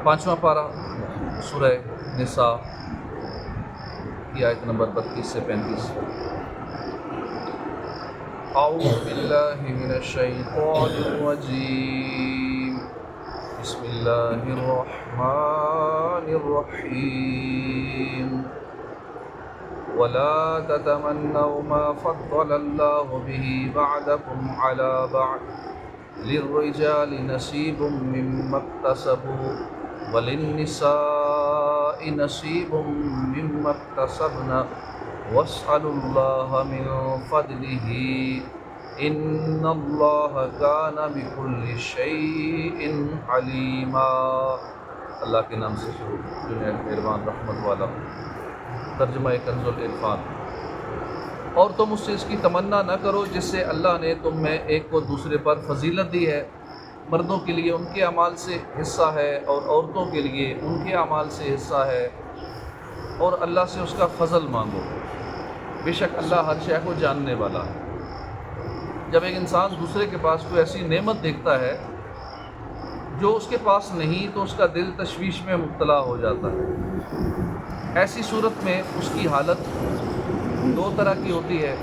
5واں پارہ سورہ نساء کی آیت نمبر 32 سے 35۔ اعوذ باللہ من الشیطان الرجیم، بسم اللہ الرحمن الرحیم۔ ولا تتمنوا ما فضل الله به بعضكم على بعض، للرجال نصيب مما اكتسبوا وللنساء نصيب مما اكتسبن واسألوا الله من فضله إن الله كان بكل شيء عليما۔ اللہ کے نام سے شروع، جو نہایت مہربان رحمت والا۔ ترجمہ کنز العرفان۔ اور تم اس چیز کی تمنا نہ کرو جس سے اللہ نے تم میں ایک کو دوسرے پر فضیلت دی ہے۔ مردوں کے لیے ان کے اعمال سے حصہ ہے اور عورتوں کے لیے ان کے اعمال سے حصہ ہے، اور اللہ سے اس کا فضل مانگو، بے شک اللہ ہر شے کو جاننے والا ہے۔ جب ایک انسان دوسرے کے پاس کوئی ایسی نعمت دیکھتا ہے جو اس کے پاس نہیں تو اس کا دل تشویش میں مبتلا ہو جاتا ہے۔ ایسی صورت میں اس کی حالت دو طرح کی ہوتی ہے۔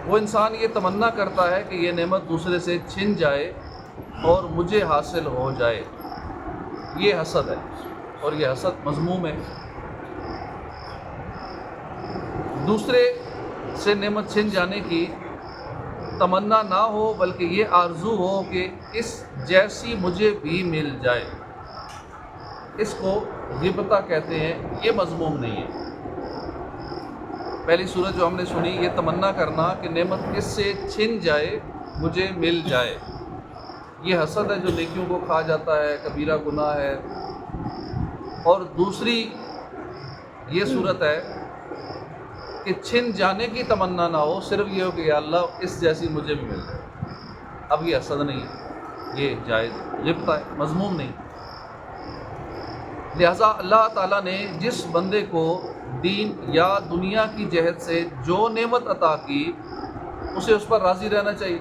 وہ انسان یہ تمنا کرتا ہے کہ یہ نعمت دوسرے سے چھن جائے اور مجھے حاصل ہو جائے، یہ حسد ہے، اور یہ حسد مذموم ہے۔ دوسرے سے نعمت چھن جانے کی تمنا نہ ہو، بلکہ یہ آرزو ہو کہ اس جیسی مجھے بھی مل جائے، اس کو غبطہ کہتے ہیں، یہ مذموم نہیں ہے۔ پہلی صورت جو ہم نے سنی، یہ تمنا کرنا کہ نعمت کس سے چھن جائے، مجھے مل جائے، یہ حسد ہے جو نیکیوں کو کھا جاتا ہے، کبیرہ گناہ ہے۔ اور دوسری یہ صورت ہے کہ چھن جانے کی تمنا نہ ہو، صرف یہ ہو کہ یا اللہ اس جیسی مجھے بھی مل جائے۔ اب یہ حسد نہیں ہے، یہ جائز غبطہ ہے، مذموم نہیں۔ لہٰذا اللہ تعالیٰ نے جس بندے کو دین یا دنیا کی جہت سے جو نعمت عطا کی، اسے اس پر راضی رہنا چاہیے۔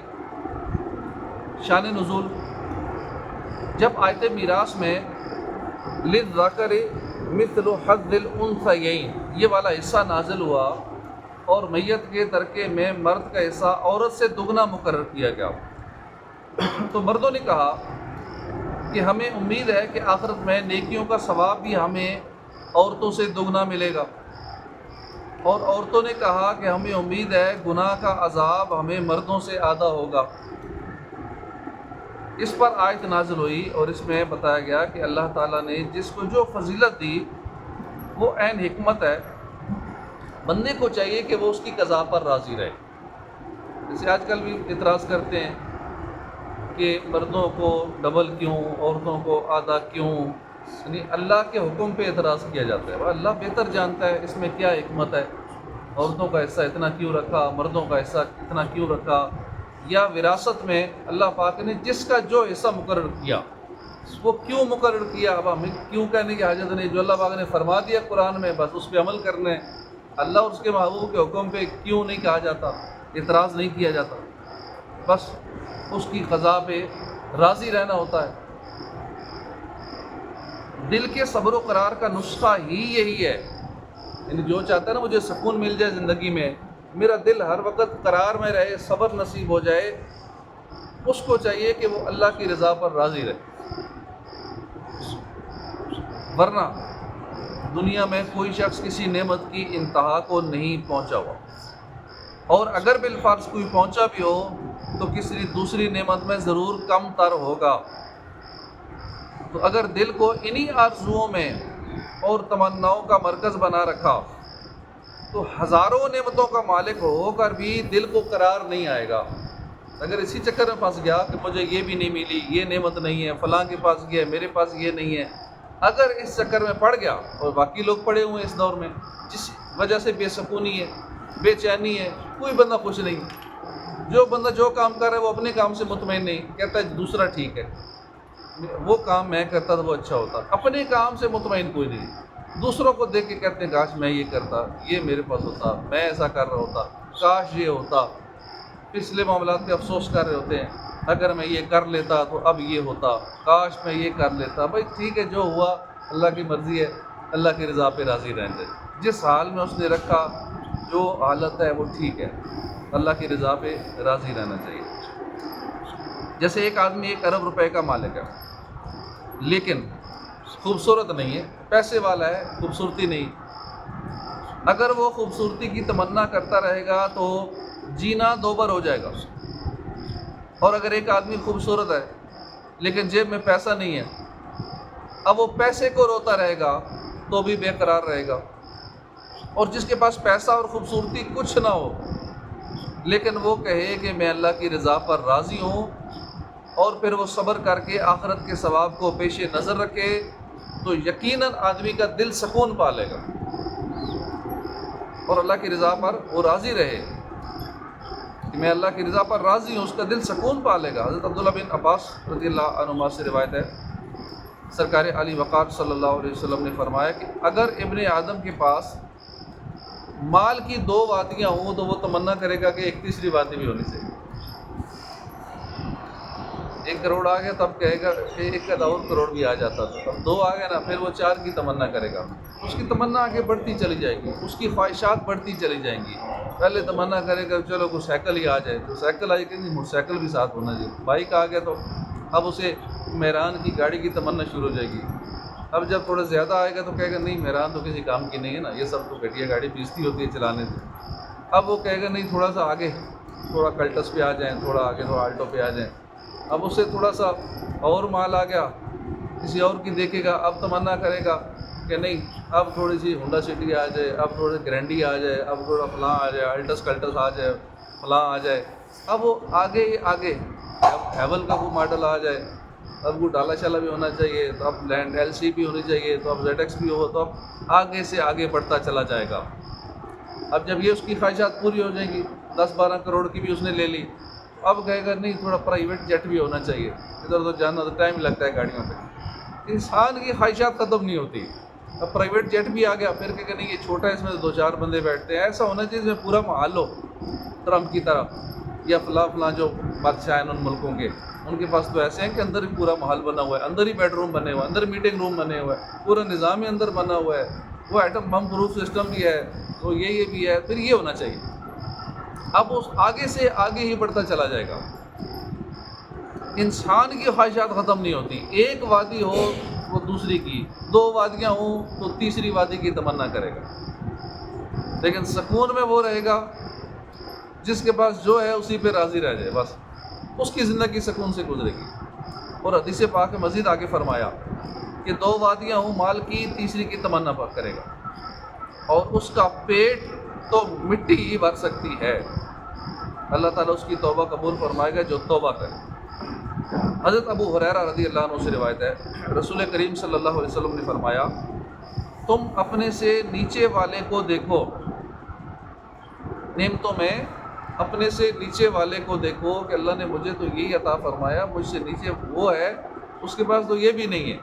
شان نزول، جب آیت میراث میں للذکر مثل حظ الانثیین یہ والا حصہ نازل ہوا اور میت کے ترکے میں مرد کا حصہ عورت سے دگنا مقرر کیا گیا، تو مردوں نے کہا کہ ہمیں امید ہے کہ آخرت میں نیکیوں کا ثواب بھی ہمیں عورتوں سے دگنا ملے گا، اور عورتوں نے کہا کہ ہمیں امید ہے گناہ کا عذاب ہمیں مردوں سے آدھا ہوگا۔ اس پر آیت نازل ہوئی اور اس میں بتایا گیا کہ اللہ تعالیٰ نے جس کو جو فضیلت دی وہ عین حکمت ہے، بندے کو چاہیے کہ وہ اس کی قضا پر راضی رہے۔ جیسے آج کل بھی اعتراض کرتے ہیں کہ مردوں کو ڈبل کیوں، عورتوں کو آدھا کیوں، یعنی اللہ کے حکم پہ اعتراض کیا جاتا ہے۔ اللہ بہتر جانتا ہے اس میں کیا حکمت ہے، عورتوں کا حصہ اتنا کیوں رکھا، مردوں کا حصہ اتنا کیوں رکھا، یا وراثت میں اللہ پاک نے جس کا جو حصہ مقرر کیا وہ کیوں مقرر کیا۔ اب ہمیں کیوں کہنے کی حاجت نہیں، جو اللہ پاک نے فرما دیا قرآن میں بس اس پہ عمل کرنا ہے۔ اللہ اور اس کے محبوب کے حکم پہ کیوں نہیں کہا جاتا، اعتراض نہیں کیا جاتا، بس اس کی قضا پہ راضی رہنا ہوتا ہے۔ دل کے صبر و قرار کا نسخہ ہی یہی ہے، یعنی جو چاہتا ہے نا مجھے سکون مل جائے زندگی میں، میرا دل ہر وقت قرار میں رہے، صبر نصیب ہو جائے، اس کو چاہیے کہ وہ اللہ کی رضا پر راضی رہے۔ ورنہ دنیا میں کوئی شخص کسی نعمت کی انتہا کو نہیں پہنچا ہوا، اور اگر بالفرض کوئی پہنچا بھی ہو تو کسی دوسری نعمت میں ضرور کم تر ہوگا۔ تو اگر دل کو انہی آرزوؤں میں اور تمناؤں کا مرکز بنا رکھا تو ہزاروں نعمتوں کا مالک ہو کر بھی دل کو قرار نہیں آئے گا۔ اگر اسی چکر میں پھنس گیا کہ مجھے یہ بھی نہیں ملی، یہ نعمت نہیں ہے، فلاں کے پاس یہ ہے، میرے پاس یہ نہیں ہے، اگر اس چکر میں پڑ گیا، اور باقی لوگ پڑے ہوئے ہیں اس دور میں، جس وجہ سے بے سکونی ہے، بے چینی ہے، کوئی بندہ خوش نہیں، جو بندہ جو کام کر رہا ہے وہ اپنے کام سے مطمئن نہیں، کہتا ہے دوسرا ٹھیک ہے، وہ کام میں کرتا تو وہ اچھا ہوتا، اپنے کام سے مطمئن کوئی نہیں، دوسروں کو دیکھ کے کہتے ہیں کاش میں یہ کرتا، یہ میرے پاس ہوتا، میں ایسا کر رہا ہوتا، کاش یہ ہوتا، پچھلے معاملات پہ افسوس کر رہے ہوتے ہیں۔ اگر میں یہ کر لیتا تو اب یہ ہوتا، کاش میں یہ کر لیتا۔ بھائی ٹھیک ہے، جو ہوا اللہ کی مرضی ہے، اللہ کی رضا پہ راضی رہنے دے۔ جس حال میں اس نے رکھا، جو حالت ہے وہ ٹھیک ہے، اللہ کی رضا پہ راضی رہنا چاہیے۔ جیسے ایک آدمی 1 ارب روپے کا مالک ہے، لیکن خوبصورت نہیں ہے، پیسے والا ہے، خوبصورتی نہیں۔ اگر وہ خوبصورتی کی تمنا کرتا رہے گا تو جینا دوبر ہو جائے گا۔ اور اگر ایک آدمی خوبصورت ہے لیکن جیب میں پیسہ نہیں ہے، اب وہ پیسے کو روتا رہے گا تو بھی بے قرار رہے گا۔ اور جس کے پاس پیسہ اور خوبصورتی کچھ نہ ہو لیکن وہ کہے کہ میں اللہ کی رضا پر راضی ہوں، اور پھر وہ صبر کر کے آخرت کے ثواب کو پیش نظر رکھے، تو یقیناً آدمی کا دل سکون پا لے گا اور اللہ کی رضا پر وہ راضی رہے کہ میں اللہ کی رضا پر راضی ہوں، اس کا دل سکون پا لے گا۔ حضرت عبداللہ بن عباس رضی اللہ عنہما سے روایت ہے، سرکار علی وقار صلی اللہ علیہ وسلم نے فرمایا کہ اگر ابن آدم کے پاس مال کی 2 وادیاں ہوں تو وہ تمنا کرے گا کہ ایک تیسری وادی بھی ہونی چاہیے۔ 1 کروڑ آ گیا تب کہے گا کہ 1 اور کروڑ بھی آ جاتا تھا، اب 2 آ گئے نا، پھر وہ 4 کی تمنا کرے گا۔ اس کی تمنا آگے بڑھتی چلی جائے گی، اس کی خواہشات بڑھتی چلی جائیں گی۔ پہلے تمنا کرے گا چلو کوئی سائیکل ہی آ جائے، تو سائیکل آئی کہ نہیں، موٹر سائیکل بھی ساتھ ہونا چاہیے۔ بائک آ گیا تو اب اسے مہران کی گاڑی کی تمنا شروع ہو جائے گی۔ اب جب تھوڑا زیادہ آئے گا تو کہے گا نہیں، مہران تو کسی کام کی نہیں ہے نا، یہ سب تو گھٹیا گاڑی پیستی ہوتی ہے چلانے سے۔ اب وہ کہے گا نہیں، تھوڑا سا آگے، تھوڑا کلٹس پہ آ جائیں، تھوڑا آگے، تھوڑا آلٹو پہ آ جائیں۔ اب اس سے تھوڑا سا اور مال آ گیا، کسی اور کی دیکھے گا، اب تمنا کرے گا کہ نہیں، اب تھوڑی سی ہونڈا سٹی آ جائے، اب تھوڑی گرینڈی آ جائے، اب تھوڑا فلاں آ جائے، الٹس کلٹس آ جائے، فلاں آ جائے۔ اب وہ آگے ہی آگے، اب ہیول کا وہ ماڈل آ جائے، اب وہ ڈالا شالا بھی ہونا چاہیے، تو اب لینڈ LC بھی ہونی چاہیے، تو اب ZX بھی ہو، تو اب آگے سے آگے بڑھتا چلا جائے گا۔ اب جب یہ اس کی خواہشات پوری ہو جائیں گی، 10-12 کروڑ کی بھی اس نے لے لی، اب کہے گا نہیں، تھوڑا پرائیویٹ جیٹ بھی ہونا چاہیے، ادھر ادھر جانا تو ٹائم لگتا ہے گاڑیوں پہ۔ انسان کی خواہشات ختم نہیں ہوتی۔ اب پرائیویٹ جیٹ بھی آ گیا، پھر کہ نہیں، یہ چھوٹا ہے، اس میں 2-4 بندے بیٹھتے ہیں، ایسا ہونا چاہیے اس میں پورا محل ہو، ٹرمپ کی طرح، یا فلاں جو بادشاہ ہیں ان ملکوں کے، ان کے پاس تو ایسے ہیں کہ اندر ہی پورا محل بنا ہوا ہے، اندر ہی بیڈ روم بنے ہوئے ہیں، اندر میٹنگ روم بنے ہوئے ہیں، پورا نظام ہی اندر بنا ہوا ہے، وہ ایٹم بم پروف سسٹم بھی ہے، تو یہ بھی ہے، پھر یہ ہونا چاہیے۔ اب اس آگے سے آگے ہی بڑھتا چلا جائے گا۔ انسان کی خواہشات ختم نہیں ہوتی، ایک وادی ہو وہ دوسری کی، 2 وادیاں ہوں تو تیسری وادی کی تمنا کرے گا۔ لیکن سکون میں وہ رہے گا جس کے پاس جو ہے اسی پہ راضی رہ جائے، بس اس کی زندگی سکون سے گزرے گی۔ اور حدیث پاک میں مزید آگے فرمایا کہ 2 وادیاں ہوں مال کی، تیسری کی تمنا کرے گا، اور اس کا پیٹ تو مٹی ہی بھر سکتی ہے۔ اللہ تعالیٰ اس کی توبہ قبول فرمائے گا جو توبہ کرے۔ حضرت ابو ہریرہ رضی اللہ عنہ سے روایت ہے، رسول کریم صلی اللہ علیہ وسلم نے فرمایا، تم اپنے سے نیچے والے کو دیکھو، نعمتوں میں اپنے سے نیچے والے کو دیکھو کہ اللہ نے مجھے تو یہی عطا فرمایا، مجھ سے نیچے وہ ہے، اس کے پاس تو یہ بھی نہیں ہے۔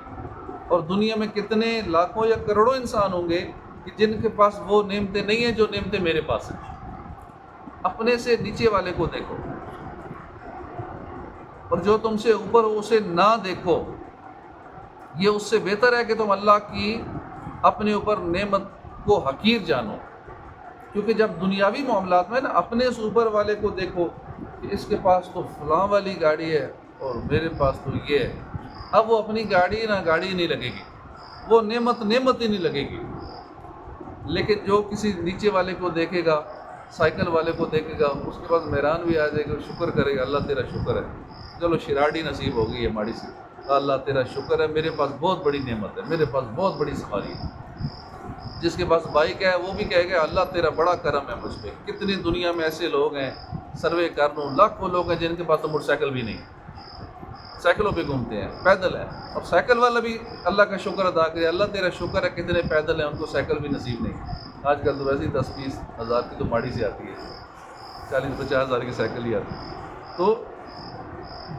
اور دنیا میں کتنے لاکھوں یا کروڑوں انسان ہوں گے کہ جن کے پاس وہ نعمتیں نہیں ہیں جو نعمتیں میرے پاس ہیں۔ اپنے سے نیچے والے کو دیکھو، اور جو تم سے اوپر ہو اسے نہ دیکھو۔ یہ اس سے بہتر ہے کہ تم اللہ کی اپنے اوپر نعمت کو حقیر جانو، کیونکہ جب دنیاوی معاملات میں نا اپنے سے اوپر والے کو دیکھو کہ اس کے پاس تو فلاں والی گاڑی ہے اور میرے پاس تو یہ ہے، اب وہ اپنی گاڑی نہیں لگے گی، وہ نعمت ہی نہیں لگے گی۔ لیکن جو کسی نیچے والے کو دیکھے گا، سائیکل والے کو دیکھے گا، اس کے پاس مہران بھی آ جائے گا، شکر کرے گا، اللہ تیرا شکر ہے، چلو شراڑی نصیب ہوگی ہے ماڑی سی، اللہ تیرا شکر ہے، میرے پاس بہت بڑی نعمت ہے، میرے پاس بہت بڑی سفاری ہے۔ جس کے پاس بائک ہے وہ بھی کہے گا اللہ تیرا بڑا کرم ہے مجھ پہ۔ کتنی دنیا میں ایسے لوگ ہیں، سروے کر لوں، لاکھوں لوگ ہیں جن کے پاس تو موٹر سائیکل بھی نہیں، سائیکلوں پہ گھومتے ہیں، پیدل ہے۔ اب سائیکل والا بھی اللہ کا شکر ادا کرے، اللہ تیرا شکر ہے، کتنے پیدل ہیں ان کو سائیکل بھی نصیب نہیں۔ آج کل تو ویسے ہی 10-20 ہزار کی تو ماڑی سے آتی ہے، 40-50 ہزار کی سائیکل ہی آتی ہے۔ تو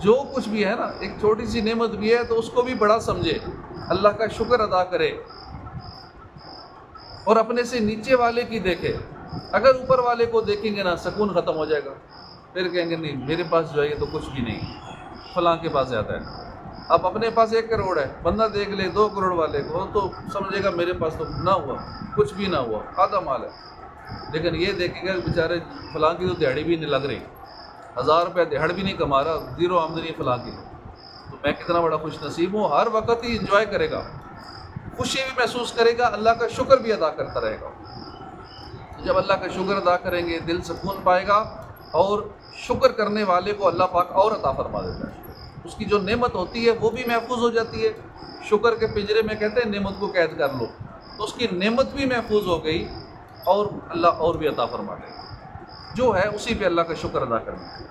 جو کچھ بھی ہے نا، ایک چھوٹی سی نعمت بھی ہے تو اس کو بھی بڑا سمجھے، اللہ کا شکر ادا کرے، اور اپنے سے نیچے والے کی دیکھے۔ اگر اوپر والے کو دیکھیں گے نا، سکون ختم ہو جائے گا، پھر کہیں گے نہیں میرے پاس جو ہے یہ تو کچھ بھی نہیں۔ فلاں کے پاس زیادہ ہے. اب اپنے پاس 1 کروڑ ہے، بندہ دیکھ لے 2 کروڑ والے کو تو سمجھے گا میرے پاس تو نہ ہوا، کچھ بھی نہ ہوا، آدھا مال ہے. لیکن یہ دیکھے گا بیچارے فلاں کی تو دیہڑی بھی نہیں لگ رہی، 1000 روپے دیہڑ بھی نہیں کما رہا، 0 آمدنی فلاں کی، تو میں کتنا بڑا خوش نصیب ہوں. ہر وقت ہی انجوائے کرے گا، خوشی بھی محسوس کرے گا، اللہ کا شکر بھی ادا کرتا رہے گا. جب اللہ کا شکر ادا کریں گے دل سکون پائے گا، اور شکر کرنے والے کو اللہ پاک اور عطا فرما دیتا ہے. اس کی جو نعمت ہوتی ہے وہ بھی محفوظ ہو جاتی ہے. شکر کے پنجرے میں کہتے ہیں نعمت کو قید کر لو، تو اس کی نعمت بھی محفوظ ہو گئی اور اللہ اور بھی عطا فرما دے گا. جو ہے اسی پہ اللہ کا شکر ادا کرنا ہے.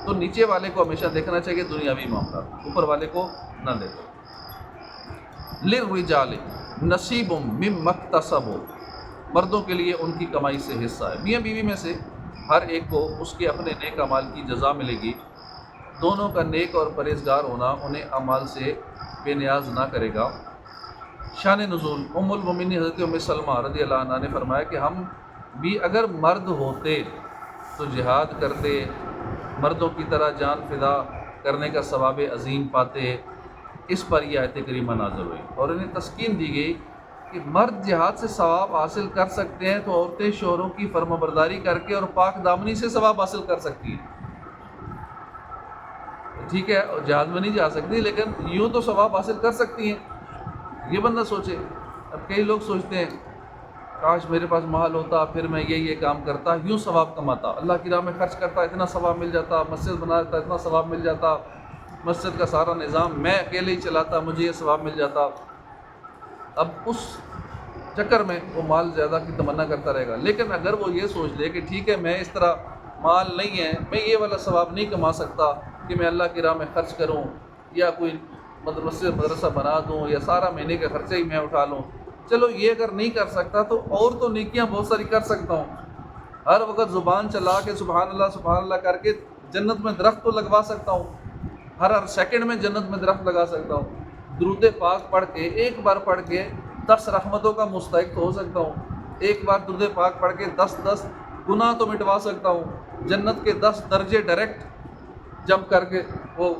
تو نیچے والے کو ہمیشہ دیکھنا چاہیے دنیاوی معاملات، اوپر والے کو نہ دیکھو. للرجال نصیب مما اکتسبوا، مردوں کے لیے ان کی کمائی سے حصہ ہے. میاں بیوی میں سے ہر ایک کو اس کے اپنے نیک اعمال کی جزا ملے گی. دونوں کا نیک اور پرہیزگار ہونا انہیں اعمال سے بے نیاز نہ کرے گا. شان نزول، ام المومنین حضرت ام سلمہ رضی اللہ عنہ نے فرمایا کہ ہم بھی اگر مرد ہوتے تو جہاد کرتے، مردوں کی طرح جان فدا کرنے کا ثواب عظیم پاتے. اس پر یہ آیت کریمہ نازل ہوئی اور انہیں تسکین دی گئی کہ مرد جہاد سے ثواب حاصل کر سکتے ہیں تو عورتیں شوہروں کی فرمانبرداری کر کے اور پاک دامنی سے ثواب حاصل کر سکتی ہیں. ٹھیک ہے جہاد میں نہیں جا سکتی لیکن یوں تو ثواب حاصل کر سکتی ہیں. یہ بندہ سوچے. اب کئی لوگ سوچتے ہیں کاش میرے پاس مال ہوتا پھر میں یہ کام کرتا، یوں ثواب کماتا، اللہ کی راہ میں خرچ کرتا اتنا ثواب مل جاتا، مسجد بنا دیتا اتنا ثواب مل جاتا، مسجد کا سارا نظام میں اکیلے ہی چلاتا مجھے یہ ثواب مل جاتا. اب اس چکر میں وہ مال زیادہ کی تمنا کرتا رہے گا. لیکن اگر وہ یہ سوچ لے کہ ٹھیک ہے میں اس طرح مال نہیں ہے، میں یہ والا ثواب نہیں کما سکتا کہ میں اللہ کی راہ میں خرچ کروں یا کوئی مدرسہ بنا دوں یا سارا مہینے کے خرچے ہی میں اٹھا لوں، چلو یہ اگر نہیں کر سکتا تو اور تو نیکیاں بہت ساری کر سکتا ہوں. ہر وقت زبان چلا کے سبحان اللہ کر کے جنت میں درخت تو لگوا سکتا ہوں، ہر سیکنڈ میں جنت میں درخت لگا سکتا ہوں. درود پاک پڑھ کے ایک بار پڑھ کے 10 رحمتوں کا مستحق تو ہو سکتا ہوں. ایک بار درود پاک پڑھ کے 10 گناہ تو مٹوا سکتا ہوں. جنت کے 10 درجے ڈائریکٹ جمپ کر کے وہ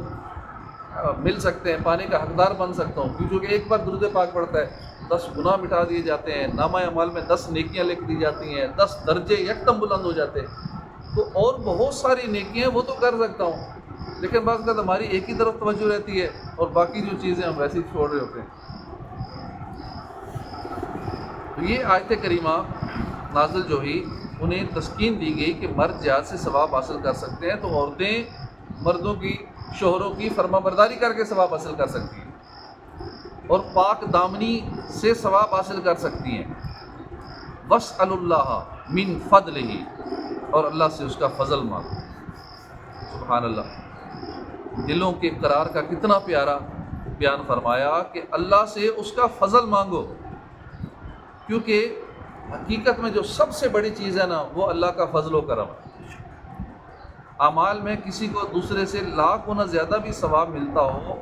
مل سکتے ہیں، پانی کا حقدار بن سکتا ہوں کیونکہ ایک بار درود پاک پڑھتا ہے 10 گناہ مٹا دیے جاتے ہیں، نامہ اعمال میں 10 نیکیاں لکھ دی جاتی ہیں، 10 درجے یکدم بلند ہو جاتے ہیں. تو اور بہت ساری نیکیاں وہ تو کر سکتا ہوں، لیکن بعض اوقات ہماری ایک ہی طرف توجہ رہتی ہے اور باقی جو چیزیں ہم ویسے ہی چھوڑ رہے ہوتے ہیں. تو یہ آیت کریمہ نازل جو ہی انہیں تسکین دی گئی کہ مرد جہاد سے ثواب حاصل کر سکتے ہیں تو عورتیں مردوں کی شوہروں کی فرما برداری کر کے ثواب حاصل کر سکتی ہیں اور پاک دامنی سے ثواب حاصل کر سکتی ہیں. وَاسْأَلُوا اللَّهَ مِن فَضْلِهِ، اور اللہ سے اس کا فضل مانگو. سبحان اللہ. دلوں کے قرار کا کتنا پیارا بیان فرمایا کہ اللہ سے اس کا فضل مانگو، کیونکہ حقیقت میں جو سب سے بڑی چیز ہے نا وہ اللہ کا فضل و کرم ہے. اعمال میں کسی کو دوسرے سے لاکھ گنا زیادہ بھی ثواب ملتا ہو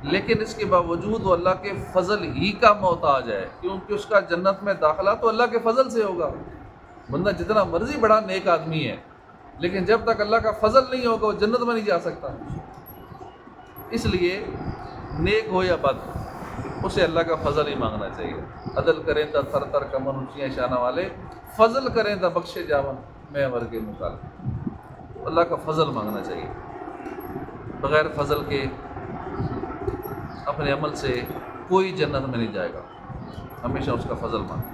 لیکن اس کے باوجود وہ اللہ کے فضل ہی کا محتاج ہے، کیونکہ اس کا جنت میں داخلہ تو اللہ کے فضل سے ہوگا. بندہ جتنا مرضی بڑا نیک آدمی ہے لیکن جب تک اللہ کا فضل نہیں ہوگا وہ جنت میں نہیں جا سکتا. اس لیے نیک ہو یا بد اسے اللہ کا فضل ہی مانگنا چاہیے. عدل کریں تا تھر تھر کمر اونچیاں شانہ والے، فضل کریں تا بخشے جاون میں امر کے مطالب. اللہ کا فضل مانگنا چاہیے. بغیر فضل کے اپنے عمل سے کوئی جنت میں نہیں جائے گا، ہمیشہ اس کا فضل مانگیں.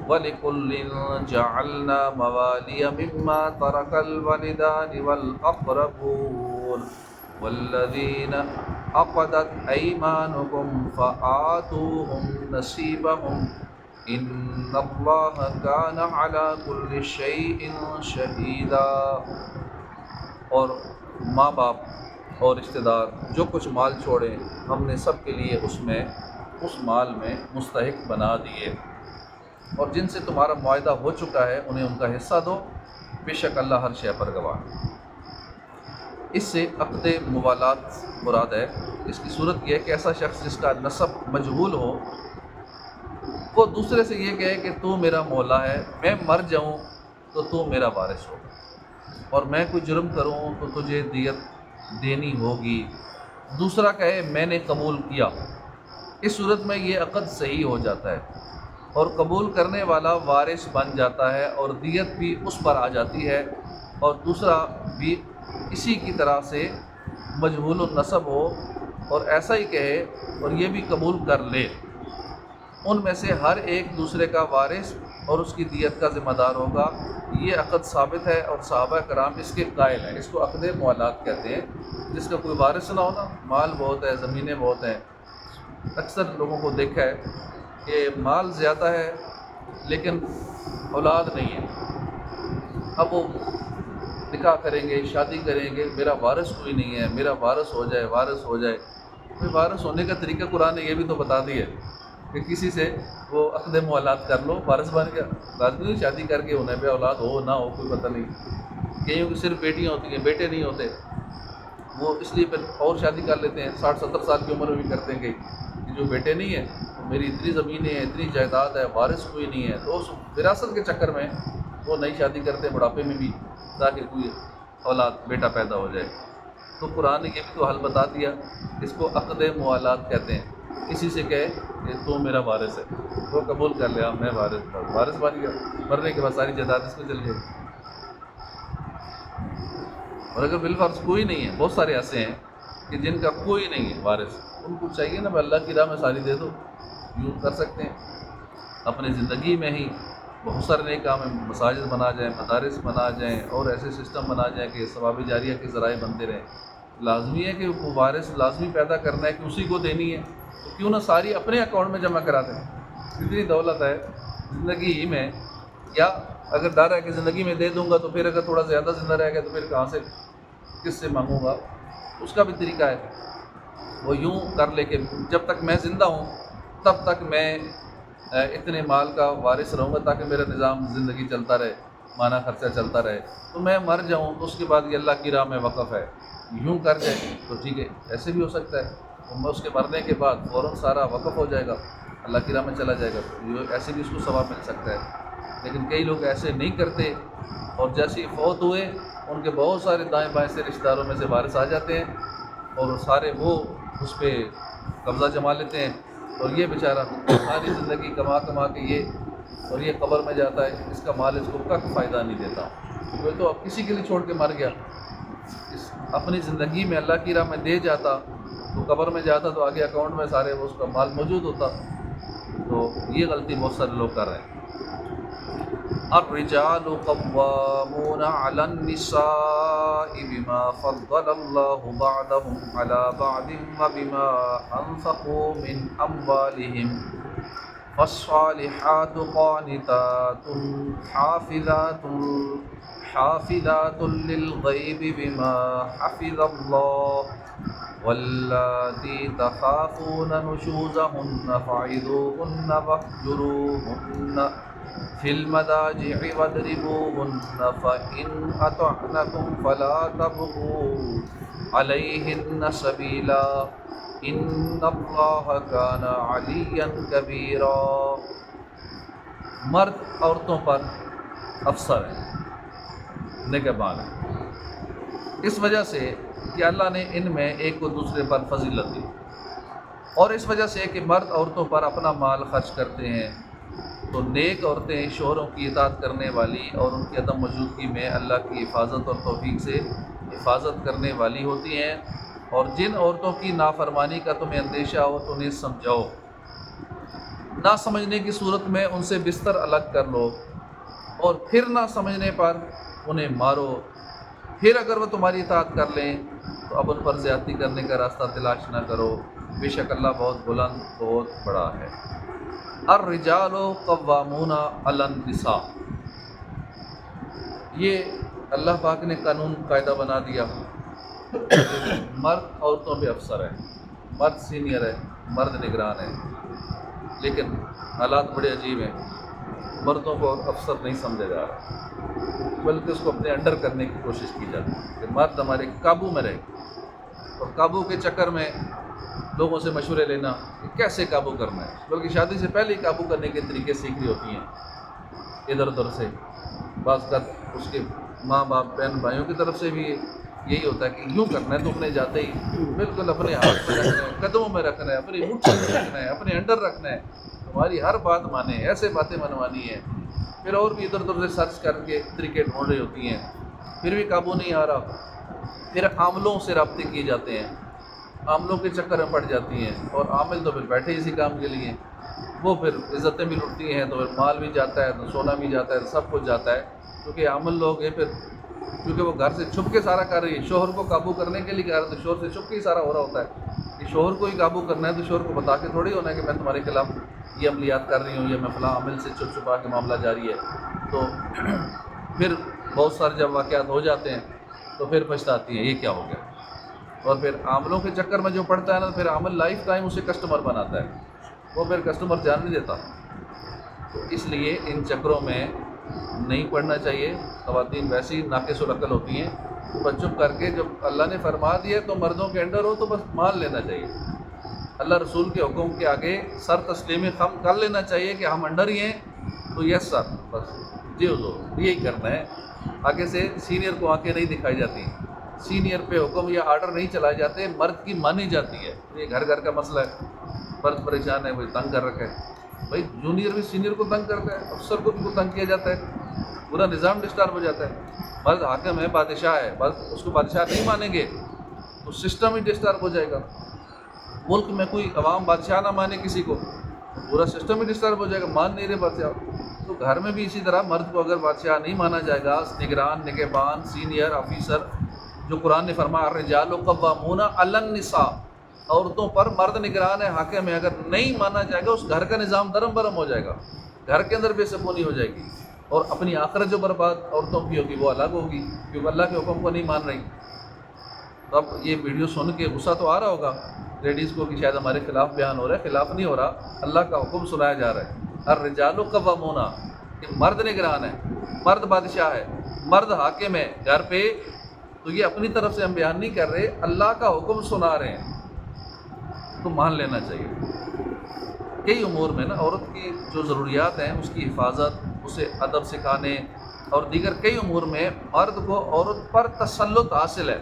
وَلِكُلٍّ جَعَلْنَا مَوَالِيَ مِمَّا تَرَكَ الْوَالِدَانِ وَالْأَقْرَبُونَ وَالَّذِينَ عَقَدَتْ أَيْمَانُكُمْ فَآتُوهُمْ نَصِيبَهُمْ إِنَّ اللَّهَ كَانَ عَلَى كُلِّ شَيْءٍ شَهِيدًا. اور ماں باپ اور رشتہ دار جو کچھ مال چھوڑیں ہم نے سب کے لیے اس مال میں مستحق بنا دیے، اور جن سے تمہارا معاہدہ ہو چکا ہے انہیں ان کا حصہ دو، بے شک اللہ ہر شے پر گواہ ہے. اس سے عقد موالات مراد ہے. اس کی صورت یہ ہے کہ ایسا شخص جس کا نسب مجہول ہو وہ دوسرے سے یہ کہے کہ تو میرا مولا ہے، میں مر جاؤں تو تو میرا وارث ہوگا. اور میں کوئی جرم کروں تو تجھے دیت دینی ہوگی۔ دوسرا کہے میں نے قبول کیا، اس صورت میں یہ عقد صحیح ہو جاتا ہے اور قبول کرنے والا وارث بن جاتا ہے اور دیت بھی اس پر آ جاتی ہے، اور دوسرا بھی اسی کی طرح سے مجہول النسب ہو اور ایسا ہی کہے اور یہ بھی قبول کر لے، ان میں سے ہر ایک دوسرے کا وارث اور اس کی دیت کا ذمہ دار ہوگا۔ یہ عقد ثابت ہے اور صحابہ کرام اس کے قائل ہیں۔ اس کو عقد موالات کہتے ہیں، جس کا کوئی وارث نہ ہونا، مال بہت ہے، زمینیں بہت ہیں۔ اکثر لوگوں کو دیکھا ہے کہ مال زیادہ ہے لیکن اولاد نہیں ہے، اب وہ نکاح کریں گے، شادی کریں گے، میرا وارث کوئی نہیں ہے، میرا وارث ہو جائے، وارث ہو جائے۔ کوئی وارث ہونے کا طریقہ قرآن نے یہ بھی تو بتا دیا ہے کہ کسی سے وہ عقد موالات کر لو، وارث بن گیا۔ لازمی نہیں شادی کر کے انہیں پہ اولاد ہو نہ ہو کوئی پتہ نہیں، کئیوں کی صرف بیٹیاں ہوتی ہیں، بیٹے نہیں ہوتے، وہ اس لیے پھر اور شادی کر لیتے ہیں، 60-70 سال کی عمر میں بھی کرتے ہیں کہ جو بیٹے نہیں ہیں، میری اتنی زمینیں ہیں، اتنی جائیداد ہے، وارث کوئی نہیں ہے، تو اس وراثت کے چکر میں وہ نئی شادی کرتے ہیں بڑھاپے میں بھی، تاکہ کوئی اولاد بیٹا پیدا ہو جائے۔ تو قرآن نے یہ بھی تو حل بتا دیا، اس کو عقد موالات کہتے ہیں۔ کسی سے کہے کہ تو میرا وارث ہے، وہ قبول کر لیا، میں وارث بن گیا، مرنے کے بعد ساری جائیداد اس کو چل گئی۔ اور اگر بالفرض کوئی نہیں ہے، بہت سارے ایسے ہیں کہ جن کا کوئی نہیں ہے وارث، ان کو چاہیے نا اللہ کی راہ میں ساری دے دو، یوں کر سکتے ہیں۔ اپنی زندگی میں ہی بہت سارے نئے کام ہیں، مساجد بنا جائیں، مدارس بنا جائیں، اور ایسے سسٹم بنا جائیں کہ ثواب جاریہ کے ذرائع بنتے رہیں۔ لازمی ہے کہ وہ وارث لازمی پیدا کرنا ہے کہ اسی کو دینی ہے، تو کیوں نہ ساری اپنے اکاؤنٹ میں جمع کرا دیں۔ اتنی دولت ہے زندگی ہی میں، یا اگر ڈر ہے کہ زندگی میں دے دوں گا تو پھر اگر تھوڑا زیادہ زندہ رہ گیا تو پھر کہاں سے کس سے مانگوں گا، اس کا بھی طریقہ ہے۔ وہ یوں کر لے کہ جب تک میں زندہ ہوں تب تک میں اتنے مال کا وارث رہوں گا تاکہ میرا نظام زندگی چلتا رہے، مانا خرچہ چلتا رہے۔ تو میں مر جاؤں تو اس کے بعد یہ اللہ کی راہ میں وقف ہے، یوں کر جائے تو ٹھیک ہے، ایسے بھی ہو سکتا ہے۔ اس کے مرنے کے بعد فوراً سارا وقف ہو جائے گا، اللہ کی راہ میں چلا جائے گا، ایسے بھی اس کو ثواب مل سکتا ہے۔ لیکن کئی لوگ ایسے نہیں کرتے، اور جیسے ہی فوت ہوئے ان کے بہت سارے دائیں بائیں سے رشتہ داروں میں سے وارث آ جاتے ہیں، اور سارے وہ اس پہ قبضہ جما لیتے ہیں، اور یہ بیچارہ ساری زندگی کما کما کے اور یہ قبر میں جاتا ہے، اس کا مال اس کو کک فائدہ نہیں دیتا، کیونکہ تو اب کسی کے لیے چھوڑ کے مر گیا۔ اپنی زندگی میں اللہ کی راہ میں دے جاتا تو قبر میں جاتا تو آگے اکاؤنٹ میں سارے اس کا مال موجود ہوتا۔ تو یہ غلطی بہت سارے لوگ کر رہے ہیں۔ الرجال قوامون على النساء بما فضل الله بعضهم على بعض وبما أنفقوا من أموالهم فالصالحات قانتات حافظات للغيب بما حفظ الله واللاتي تخافون نشوزهن فعظوهن واهجروهن في المضاجع واضربوهن فإن أطعنكم فلا تبغوا عليهن سبيلا إن الله كان عليا كبيرا۔ مرد عورتوں پر افسر ہیں، نگہبان ہیں، اس وجہ سے کہ اللہ نے ان میں ایک کو دوسرے پر فضیلت دی، اور اس وجہ سے کہ مرد عورتوں پر اپنا مال خرچ کرتے ہیں، تو نیک عورتیں شوہروں کی اطاعت کرنے والی اور ان کی عدم موجودگی میں اللہ کی حفاظت اور توفیق سے حفاظت کرنے والی ہوتی ہیں۔ اور جن عورتوں کی نافرمانی کا تمہیں اندیشہ ہو تو انہیں سمجھاؤ، نہ سمجھنے کی صورت میں ان سے بستر الگ کر لو، اور پھر نہ سمجھنے پر انہیں مارو۔ پھر اگر وہ تمہاری اطاعت کر لیں تو اب ان پر زیادتی کرنے کا راستہ تلاش نہ کرو، بے شک اللہ بہت بلند بہت بڑا ہے۔ الرجال قوامون علی النساء، یہ اللہ پاک نے قانون قاعدہ بنا دیا، مرد عورتوں پہ افسر ہے، مرد سینئر ہے، مرد نگران ہے، لیکن حالات بڑے عجیب ہیں، مردوں کو افسر نہیں سمجھا جا رہا، بلکہ اس کو اپنے انڈر کرنے کی کوشش کی جاتی ہے کہ مرد ہمارے قابو میں رہے، اور قابو کے چکر میں لوگوں سے مشورے لینا کہ کیسے قابو کرنا ہے، بلکہ شادی سے پہلے ہی قابو کرنے کے طریقے سیکھ لی ہوتی ہیں ادھر ادھر سے، بعض کا اس کے ماں باپ بہن بھائیوں کی طرف سے بھی یہی ہوتا ہے کہ یوں کرنا ہے تو اپنے جاتے ہی بالکل اپنے ہاتھ میں رکھنا ہے، قدموں میں رکھنا ہے، اپنی مٹھی میں رکھنا ہے، اپنے انڈر رکھنا ہے، تمہاری ہر بات مانے، ایسے باتیں منوانی ہیں۔ پھر اور بھی ادھر ادھر سے سرچ کر کے طریقے ڈھونڈ رہی ہوتی ہیں، پھر بھی قابو نہیں آ رہا۔ پھر عاملوں سے رابطے کیے جاتے ہیں، عاملوں کے چکر میں پڑ جاتی ہیں، اور عامل تو پھر بیٹھے اسی کام کے لیے، وہ پھر عزتیں بھی لٹتی ہیں، تو پھر مال بھی جاتا ہے، تو سونا بھی جاتا ہے، سب کچھ جاتا ہے، کیونکہ عامل لوگ ہیں پھر، کیونکہ وہ گھر سے چھپ کے سارا کر رہی ہے، شوہر کو قابو کرنے کے لیے کہہ رہے، تو شوہر سے چھپ کے ہی سارا ہو رہا ہوتا ہے کہ شوہر کو ہی قابو کرنا ہے، تو شوہر کو بتا کے تھوڑی ہونا ہے کہ میں تمہارے خلاف یہ عملیات کر رہی ہوں، یا میں فلاں عامل سے چھپ چھپا کے معاملہ جاری ہے۔ تو پھر بہت سارے جب واقعات ہو جاتے ہیں تو پھر پچھتاتی ہیں یہ کیا ہو گیا، اور پھر عاملوں کے چکر میں جو پڑتا ہے نا، پھر عامل لائف ٹائم اسے کسٹمر بناتا ہے، وہ پھر کسٹمر جان نہیں دیتا۔ تو اس لیے ان چکروں میں نہیں پڑھنا چاہیے۔ خواتین ویسی ناقص العقل ہوتی ہیں، بس چپ کر کے جب اللہ نے فرما دیا تو مردوں کے انڈر ہو تو بس مان لینا چاہیے، اللہ رسول کے حکم کے آگے سر تسلیمی خم کر لینا چاہیے کہ ہم انڈر ہی ہیں، تو یس سر، بس جی حضور یہی کرنا ہے۔ آگے سے سینئر کو آنکھیں نہیں دکھائی جاتی، سینئر پہ حکم یا آرڈر نہیں چلائے جاتے، مرد کی مانی جاتی ہے۔ یہ گھر گھر کا مسئلہ ہے، مرد پریشان ہے، کوئی تنگ کر رکھا ہے، بھائی جونیئر بھی سینئر کو تنگ کرتا ہے، افسر کو بھی تنگ کیا جاتا ہے، پورا نظام ڈسٹرب ہو جاتا ہے۔ مرد حاکم ہے، بادشاہ ہے، بس اس کو بادشاہ نہیں مانیں گے تو سسٹم ہی ڈسٹرب ہو جائے گا۔ ملک میں کوئی عوام بادشاہ نہ مانے کسی کو، پورا سسٹم ہی ڈسٹرب ہو جائے گا، مان نہیں رہے بادشاہ۔ تو گھر میں بھی اسی طرح مرد کو اگر بادشاہ نہیں مانا جائے گا، نگران، نگہبان، سینئر آفیسر، جو قرآن نے فرمایا الرجال قوامون علی النساء، عورتوں پر مرد نگران ہے، حاکم ہے، اگر نہیں مانا جائے گا اس گھر کا نظام درم برم ہو جائے گا، گھر کے اندر بے سکونی ہو جائے گی، اور اپنی آخرت جو برباد عورتوں کی ہوگی وہ الگ ہوگی، کیونکہ اللہ کے حکم کو نہیں مان رہی۔ تو اب یہ ویڈیو سن کے غصہ تو آ رہا ہوگا لیڈیز کو کہ شاید ہمارے خلاف بیان ہو رہا ہے، خلاف نہیں ہو رہا، اللہ کا حکم سنایا جا رہا ہے۔ الرجال قوامون، کہ مرد نگران ہے، مرد بادشاہ ہے، مرد حاکم ہے گھر پہ، تو یہ اپنی طرف سے ہم بیان نہیں کر رہے، اللہ کا حکم سنا رہے ہیں، تو مان لینا چاہیے۔ کئی امور میں نا عورت کی جو ضروریات ہیں اس کی حفاظت، اسے ادب سکھانے اور دیگر کئی امور میں مرد کو عورت پر تسلط حاصل ہے،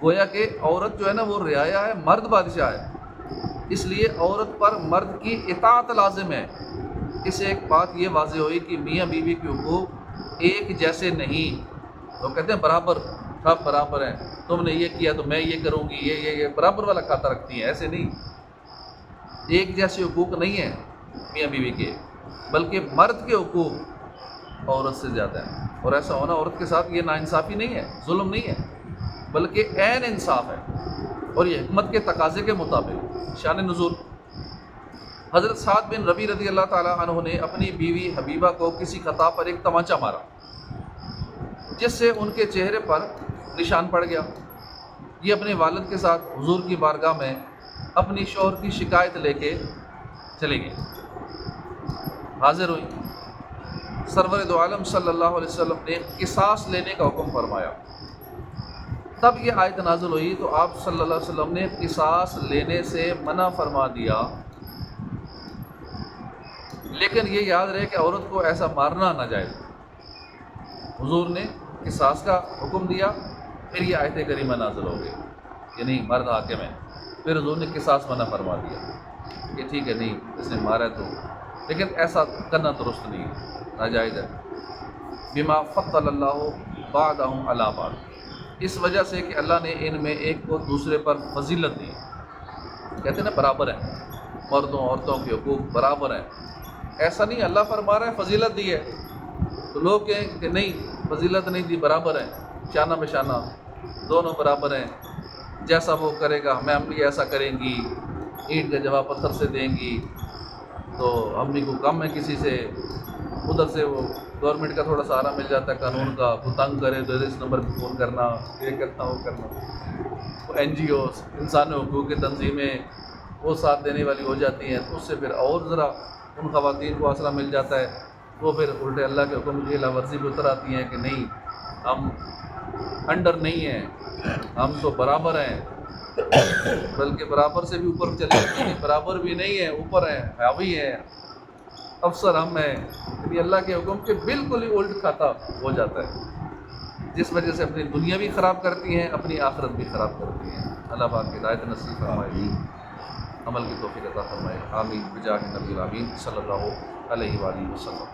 گویا کہ عورت جو ہے نا وہ رعایا ہے، مرد بادشاہ ہے، اس لیے عورت پر مرد کی اطاعت لازم ہے۔ اس سے ایک بات یہ واضح ہوئی کہ میاں بیوی کے حقوق ایک جیسے نہیں، وہ کہتے ہیں برابر، سب برابر ہیں، تم نے یہ کیا تو میں یہ کروں گی، یہ برابر والا کھاتا رکھتی ہیں، ایسے نہیں، ایک جیسے حقوق نہیں ہیں میاں بیوی کے، بلکہ مرد کے حقوق عورت سے زیادہ ہیں، اور ایسا ہونا عورت کے ساتھ یہ ناانصافی نہیں ہے، ظلم نہیں ہے، بلکہ عین انصاف ہے، اور یہ حکمت کے تقاضے کے مطابق۔ شان نزول، حضرت سعد بن ربیع رضی اللہ تعالیٰ عنہ نے اپنی بیوی حبیبہ کو کسی خطا پر ایک تمانچہ مارا، جس سے ان کے چہرے پر نشان پڑ گیا۔ یہ اپنے والد کے ساتھ حضور کی بارگاہ میں اپنی شوہر کی شکایت لے کے چلے گئے، حاضر ہوئی، سرور دو عالم صلی اللہ علیہ وسلم نے قصاص لینے کا حکم فرمایا۔ تب یہ آیت نازل ہوئی تو آپ صلی اللہ علیہ وسلم نے قصاص لینے سے منع فرما دیا، لیکن یہ یاد رہے کہ عورت کو ایسا مارنا ناجائز۔ حضور نے قصاص کا حکم دیا، پھر یہ آیت کریمہ نازل ہو گئی کہ نہیں مرد حاکم ہے، پھر حضور نے قصاص منع فرما دیا کہ ٹھیک ہے نہیں اس نے مارا ہے تو، لیکن ایسا کرنا درست نہیں ہے، ناجائز ہے۔ بما فضل اللہ بعضهم علی بعض، اس وجہ سے کہ اللہ نے ان میں ایک کو دوسرے پر فضیلت دی، کہتے ہیں نا برابر ہیں، مردوں عورتوں کے حقوق برابر ہیں، ایسا نہیں اللہ فرما رہا ہے فضیلت دی ہے تو لوگ کہیں کہ نہیں فضیلت نہیں دی، برابر ہیں، شانہ بشانہ دونوں برابر ہیں، جیسا وہ کرے گا ہم بھی ایسا کریں گی، اینٹ کا جواب پتھر سے دیں گی، تو ہم بھی کو کم ہے کسی سے، ادھر سے وہ گورنمنٹ کا تھوڑا سہارا مل جاتا ہے قانون کا، وہ تنگ کرے تو اس نمبر پہ فون کرنا، یہ کرنا وہ کرنا، وہ این جی اوز انسانی حقوق کی تنظیمیں وہ ساتھ دینے والی ہو جاتی ہیں، تو اس سے پھر اور ذرا ان خواتین کو حوصلہ مل جاتا ہے، وہ پھر الٹے اللہ کے حکم کی خلاف ورزی پہ اتر آتی ہیں کہ نہیں ہم انڈر نہیں ہیں، ہم تو برابر ہیں، بلکہ برابر سے بھی اوپر چلے جاتے ہیں، برابر بھی نہیں ہیں، اوپر ہیں، حاوی ہیں، افسر ہم ہیں، یہ اللہ کے حکم کے بالکل ہی الٹ کھاتا ہو جاتا ہے۔ جس وجہ سے اپنی دنیا بھی خراب کرتی ہیں، اپنی آخرت بھی خراب کرتی ہیں۔ اللہ پاک کی ہدایت نصیب فرمائے، عمل کی توفیق عطا فرمائے، آمین بجاہ نبی الامین صلی اللہ علیہ وآلہ وسلم۔